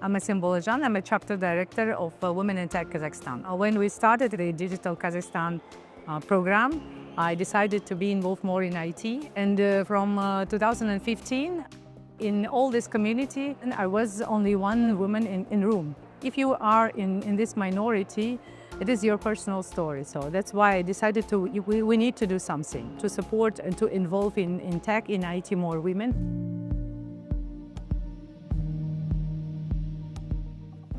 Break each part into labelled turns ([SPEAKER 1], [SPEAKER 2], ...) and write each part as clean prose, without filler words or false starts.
[SPEAKER 1] I'm I'm a chapter director of Women in Tech Kazakhstan. When we started the Digital Kazakhstan program, I decided to be involved more in IT. And from 2015, in all this community, I was only one woman in room. If you are in this minority, it is your personal story. So that's why I decided we need to do something to support and to involve in tech, in IT, more women.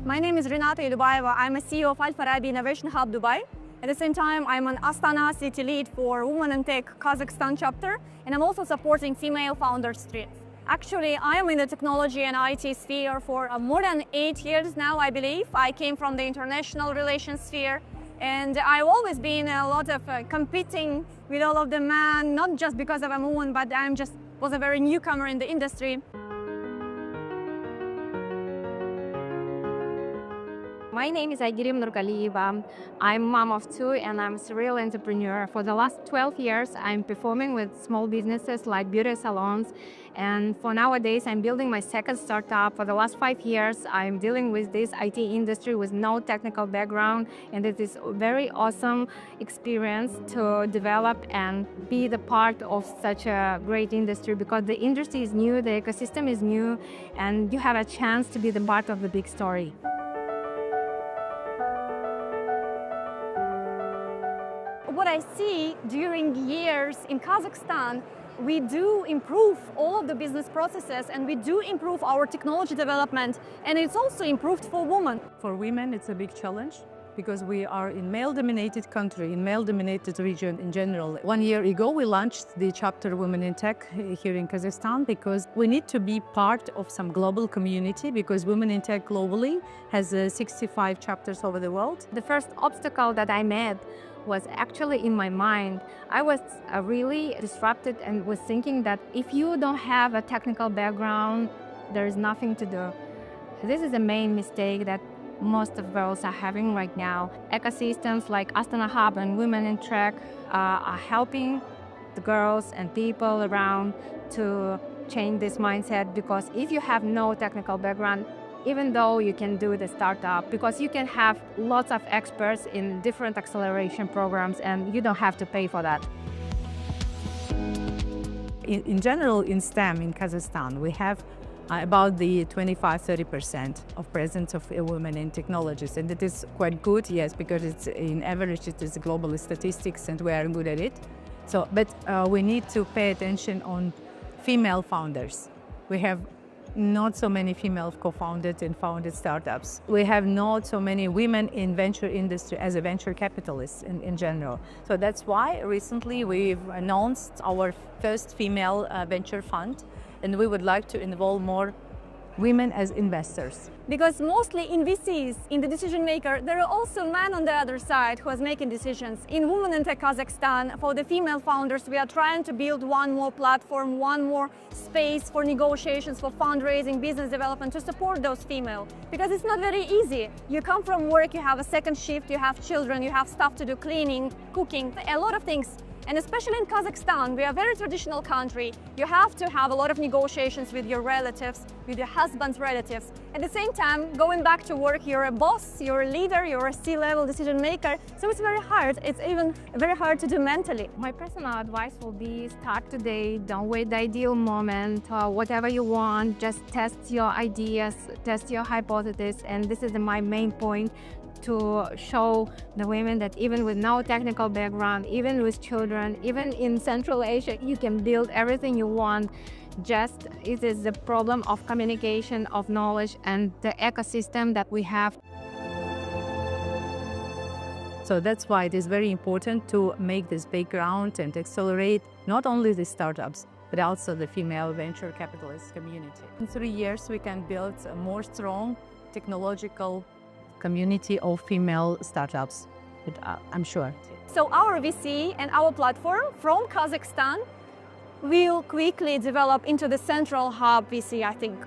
[SPEAKER 2] My name is Renata Ilubayeva. I'm a CEO of Al Farabi Innovation Hub Dubai. At the same time, I'm an Astana city lead for Women in Tech Kazakhstan chapter, and I'm also supporting female founders stream. Actually, I am in the technology and IT sphere for more than 8 years now, I believe. I came from the international relations sphere, and I've always been a lot of competing with all of the men, not just because I'm a woman, but was a very newcomer in the industry.
[SPEAKER 3] My name is Aygirim Nurgaliyeva. I'm mom of 2 and I'm a serial entrepreneur. For the last 12 years, I'm performing with small businesses like beauty salons. And for nowadays, I'm building my second startup. For the last 5 years, I'm dealing with this IT industry with no technical background. And it is a very awesome experience to develop and be the part of such a great industry, because the industry is new, the ecosystem is new, and you have a chance to be the part of the big story.
[SPEAKER 2] What I see during years in Kazakhstan, we do improve all of the business processes and we do improve our technology development, and it's also improved for women.
[SPEAKER 1] For women, it's a big challenge because we are in male-dominated country, in male-dominated region in general. 1 year ago, we launched the chapter Women in Tech here in Kazakhstan because we need to be part of some global community, because Women in Tech globally has 65 chapters over the world.
[SPEAKER 3] The first obstacle that I met was actually in my mind. I was really disrupted and was thinking that if you don't have a technical background, there is nothing to do. This is the main mistake that most of girls are having right now. Ecosystems like Astana Hub and Women in Tech are helping the girls and people around to change this mindset, because if you have no technical background, even though you can do the startup, because you can have lots of experts in different acceleration programs and you don't have to pay for that.
[SPEAKER 1] In general, in STEM in Kazakhstan, we have about the 25–30% of presence of women in technologies, and it is quite good, yes, because it's in average it is global statistics and we are good at it. So, but we need to pay attention on female founders. We have not so many female co-founded and founded startups. We have not so many women in venture industry as a venture capitalists in general. So that's why recently we've announced our first female venture fund, and we would like to involve more women as investors.
[SPEAKER 2] Because mostly in VCs, in the decision maker, there are also men on the other side who are making decisions. In Women in Tech Kazakhstan, for the female founders, we are trying to build one more platform, one more space for negotiations, for fundraising, business development, to support those female. Because it's not very easy. You come from work, you have a second shift, you have children, you have stuff to do, cleaning, cooking, a lot of things. And especially in Kazakhstan, we are a very traditional country. You have to have a lot of negotiations with your relatives, with your husband's relatives. At the same time, going back to work, you're a boss, you're a leader, you're a C-level decision maker. So it's very hard. It's even very hard to do mentally.
[SPEAKER 3] My personal advice will be start today. Don't wait the ideal moment. Whatever you want, just test your ideas, test your hypothesis. And this is my main point, to show the women that even with no technical background, even with children, even in Central Asia, you can build everything you want. Just it is the problem of communication, of knowledge, and the ecosystem that we have.
[SPEAKER 1] So that's why it is very important to make this background and accelerate not only the startups, but also the female venture capitalist community. In 3 years, we can build a more strong technological community of female startups, I'm sure.
[SPEAKER 2] So our VC and our platform from Kazakhstan will quickly develop into the central hub VC, I think.